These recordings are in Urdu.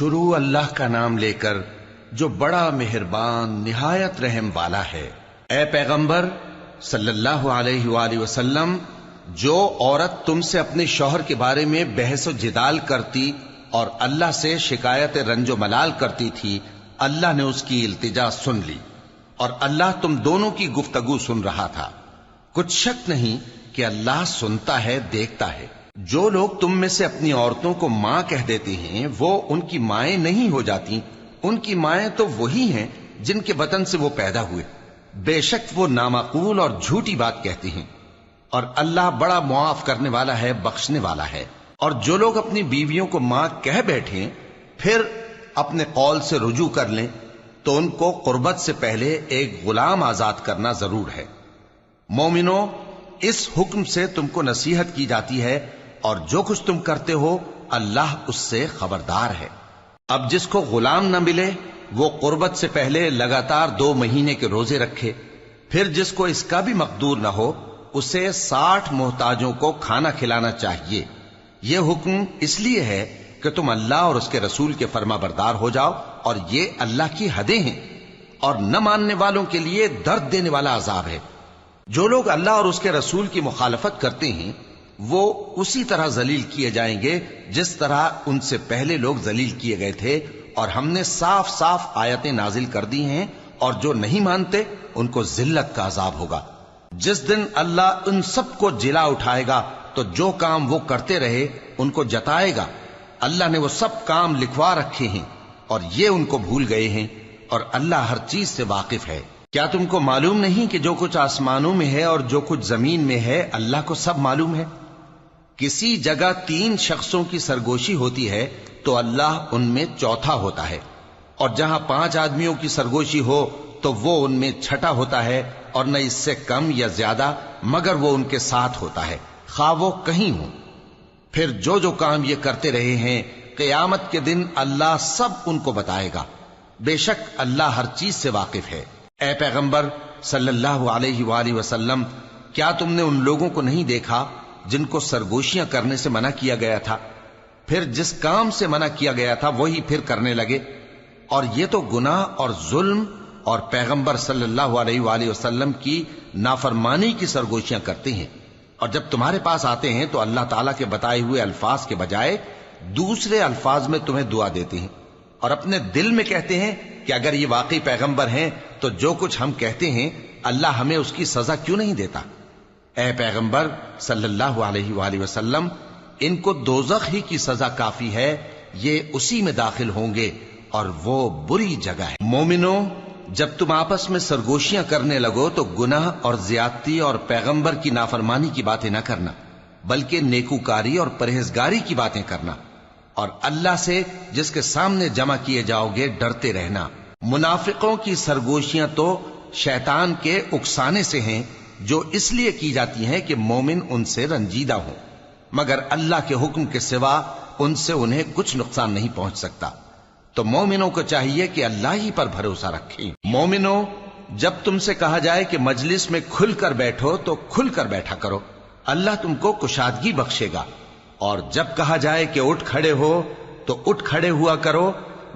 شروع اللہ کا نام لے کر جو بڑا مہربان نہایت رحم والا ہے۔ اے پیغمبر صلی اللہ علیہ وآلہ وسلم، جو عورت تم سے اپنے شوہر کے بارے میں بحث و جدال کرتی اور اللہ سے شکایت رنج و ملال کرتی تھی، اللہ نے اس کی التجا سن لی اور اللہ تم دونوں کی گفتگو سن رہا تھا۔ کچھ شک نہیں کہ اللہ سنتا ہے، دیکھتا ہے۔ جو لوگ تم میں سے اپنی عورتوں کو ماں کہہ دیتے ہیں وہ ان کی مائیں نہیں ہو جاتی، ان کی مائیں تو وہی ہیں جن کے بطن سے وہ پیدا ہوئے۔ بے شک وہ نامعقول اور جھوٹی بات کہتی ہیں، اور اللہ بڑا معاف کرنے والا ہے، بخشنے والا ہے۔ اور جو لوگ اپنی بیویوں کو ماں کہہ بیٹھیں پھر اپنے قول سے رجوع کر لیں تو ان کو قربت سے پہلے ایک غلام آزاد کرنا ضرور ہے۔ مومنو، اس حکم سے تم کو نصیحت کی جاتی ہے اور جو کچھ تم کرتے ہو اللہ اس سے خبردار ہے۔ اب جس کو غلام نہ ملے وہ قربت سے پہلے لگاتار 2 مہینے کے روزے رکھے، پھر جس کو اس کا بھی مقدور نہ ہو اسے 60 محتاجوں کو کھانا کھلانا چاہیے۔ یہ حکم اس لیے ہے کہ تم اللہ اور اس کے رسول کے فرما بردار ہو جاؤ، اور یہ اللہ کی حدیں ہیں، اور نہ ماننے والوں کے لیے درد دینے والا عذاب ہے۔ جو لوگ اللہ اور اس کے رسول کی مخالفت کرتے ہیں وہ اسی طرح ذلیل کیے جائیں گے جس طرح ان سے پہلے لوگ ذلیل کیے گئے تھے، اور ہم نے صاف صاف آیتیں نازل کر دی ہیں، اور جو نہیں مانتے ان کو ذلت کا عذاب ہوگا۔ جس دن اللہ ان سب کو جلا اٹھائے گا تو جو کام وہ کرتے رہے ان کو جتائے گا۔ اللہ نے وہ سب کام لکھوا رکھے ہیں اور یہ ان کو بھول گئے ہیں، اور اللہ ہر چیز سے واقف ہے۔ کیا تم کو معلوم نہیں کہ جو کچھ آسمانوں میں ہے اور جو کچھ زمین میں ہے اللہ کو سب معلوم ہے؟ کسی جگہ 3 شخصوں کی سرگوشی ہوتی ہے تو اللہ ان میں چوتھا ہوتا ہے، اور جہاں 5 آدمیوں کی سرگوشی ہو تو وہ ان میں چھٹا ہوتا ہے، اور نہ اس سے کم یا زیادہ مگر وہ ان کے ساتھ ہوتا ہے، خواہ وہ کہیں ہوں۔ پھر جو جو کام یہ کرتے رہے ہیں قیامت کے دن اللہ سب ان کو بتائے گا۔ بے شک اللہ ہر چیز سے واقف ہے۔ اے پیغمبر صلی اللہ علیہ وآلہ وسلم، کیا تم نے ان لوگوں کو نہیں دیکھا جن کو سرگوشیاں کرنے سے منع کیا گیا تھا، پھر جس کام سے منع کیا گیا تھا وہی پھر کرنے لگے؟ اور یہ تو گناہ اور ظلم اور پیغمبر صلی اللہ علیہ وآلہ وسلم کی نافرمانی کی سرگوشیاں کرتے ہیں، اور جب تمہارے پاس آتے ہیں تو اللہ تعالیٰ کے بتائے ہوئے الفاظ کے بجائے دوسرے الفاظ میں تمہیں دعا دیتے ہیں، اور اپنے دل میں کہتے ہیں کہ اگر یہ واقعی پیغمبر ہیں تو جو کچھ ہم کہتے ہیں اللہ ہمیں اس کی سزا کیوں نہیں دیتا؟ اے پیغمبر صلی اللہ علیہ وآلہ وسلم، ان کو دوزخ ہی کی سزا کافی ہے، یہ اسی میں داخل ہوں گے اور وہ بری جگہ ہے۔ مومنو، جب تم آپس میں سرگوشیاں کرنے لگو تو گناہ اور زیادتی اور پیغمبر کی نافرمانی کی باتیں نہ کرنا، بلکہ نیکوکاری اور پرہیزگاری کی باتیں کرنا، اور اللہ سے جس کے سامنے جمع کیے جاؤ گے ڈرتے رہنا۔ منافقوں کی سرگوشیاں تو شیطان کے اکسانے سے ہیں، جو اس لیے کی جاتی ہیں کہ مومن ان سے رنجیدہ ہوں، مگر اللہ کے حکم کے سوا ان سے انہیں کچھ نقصان نہیں پہنچ سکتا۔ تو مومنوں کو چاہیے کہ اللہ ہی پر بھروسہ رکھیں۔ مومنوں، جب تم سے کہا جائے کہ مجلس میں کھل کر بیٹھو تو کھل کر بیٹھا کرو، اللہ تم کو کشادگی بخشے گا، اور جب کہا جائے کہ اٹھ کھڑے ہو تو اٹھ کھڑے ہوا کرو۔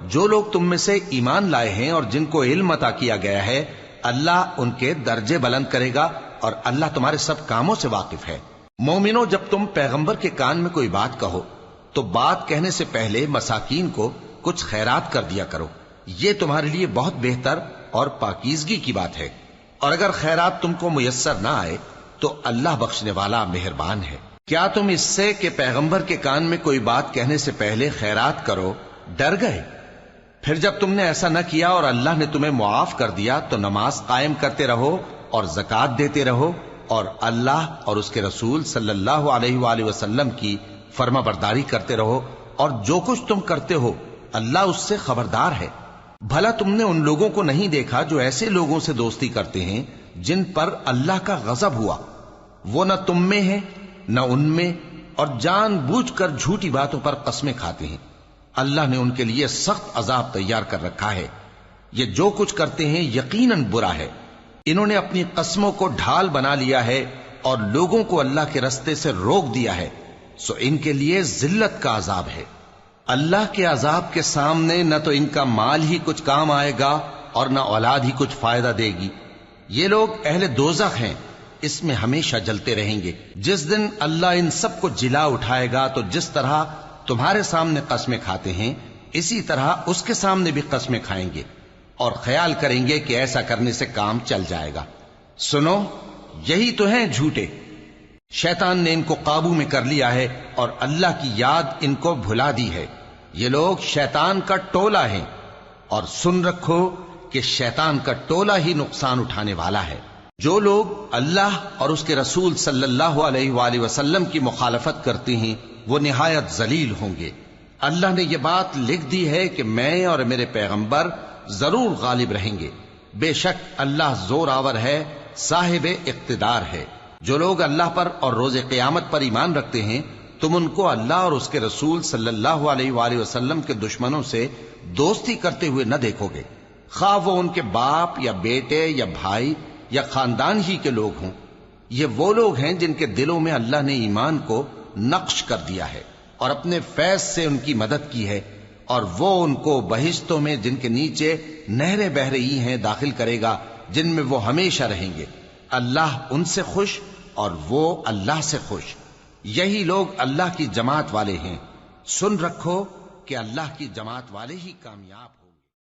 جو لوگ تم میں سے ایمان لائے ہیں اور جن کو علم عطا کیا گیا ہے اللہ ان کے درجے بلند کرے گا، اور اللہ تمہارے سب کاموں سے واقف ہے۔ مومنو، جب تم پیغمبر کے کان میں کوئی بات کہو تو بات کہنے سے پہلے مساکین کو کچھ خیرات کر دیا کرو، یہ تمہارے لیے بہت بہتر اور پاکیزگی کی بات ہے، اور اگر خیرات تم کو میسر نہ آئے تو اللہ بخشنے والا مہربان ہے۔ کیا تم اس سے کہ پیغمبر کے کان میں کوئی بات کہنے سے پہلے خیرات کرو ڈر گئے؟ پھر جب تم نے ایسا نہ کیا اور اللہ نے تمہیں معاف کر دیا تو نماز قائم کرتے رہو اور زکوٰۃ دیتے رہو، اور اللہ اور اس کے رسول صلی اللہ علیہ وآلہ وسلم کی فرما برداری کرتے رہو، اور جو کچھ تم کرتے ہو اللہ اس سے خبردار ہے۔ بھلا تم نے ان لوگوں کو نہیں دیکھا جو ایسے لوگوں سے دوستی کرتے ہیں جن پر اللہ کا غضب ہوا؟ وہ نہ تم میں ہے نہ ان میں، اور جان بوجھ کر جھوٹی باتوں پر قسمیں کھاتے ہیں۔ اللہ نے ان کے لیے سخت عذاب تیار کر رکھا ہے۔ یہ جو کچھ کرتے ہیں یقیناً برا ہے۔ انہوں نے اپنی قسموں کو ڈھال بنا لیا ہے اور لوگوں کو اللہ کے رستے سے روک دیا ہے، سو ان کے لیے ذلت کا عذاب ہے۔ اللہ کے عذاب کے سامنے نہ تو ان کا مال ہی کچھ کام آئے گا اور نہ اولاد ہی کچھ فائدہ دے گی۔ یہ لوگ اہل دوزخ ہیں، اس میں ہمیشہ جلتے رہیں گے۔ جس دن اللہ ان سب کو جلا اٹھائے گا تو جس طرح تمہارے سامنے قسمیں کھاتے ہیں اسی طرح اس کے سامنے بھی قسمیں کھائیں گے اور خیال کریں گے کہ ایسا کرنے سے کام چل جائے گا۔ سنو، یہی تو ہیں جھوٹے۔ شیطان نے ان کو قابو میں کر لیا ہے اور اللہ کی یاد ان کو بھلا دی ہے۔ یہ لوگ شیطان کا ٹولہ ہیں، اور سن رکھو کہ شیطان کا ٹولہ ہی نقصان اٹھانے والا ہے۔ جو لوگ اللہ اور اس کے رسول صلی اللہ علیہ وآلہ وسلم کی مخالفت کرتے ہیں وہ نہایت ذلیل ہوں گے۔ اللہ نے یہ بات لکھ دی ہے کہ میں اور میرے پیغمبر ضرور غالب رہیں گے۔ بے شک اللہ زور آور ہے، صاحب اقتدار ہے۔ جو لوگ اللہ پر اور روز قیامت پر ایمان رکھتے ہیں تم ان کو اللہ اور اس کے رسول صلی اللہ علیہ وآلہ وسلم کے دشمنوں سے دوستی کرتے ہوئے نہ دیکھو گے، خواہ وہ ان کے باپ یا بیٹے یا بھائی یا خاندان ہی کے لوگ ہوں۔ یہ وہ لوگ ہیں جن کے دلوں میں اللہ نے ایمان کو نقش کر دیا ہے اور اپنے فیض سے ان کی مدد کی ہے، اور وہ ان کو بہشتوں میں جن کے نیچے نہریں بہ رہی ہیں داخل کرے گا، جن میں وہ ہمیشہ رہیں گے۔ اللہ ان سے خوش اور وہ اللہ سے خوش۔ یہی لوگ اللہ کی جماعت والے ہیں۔ سن رکھو کہ اللہ کی جماعت والے ہی کامیاب ہو۔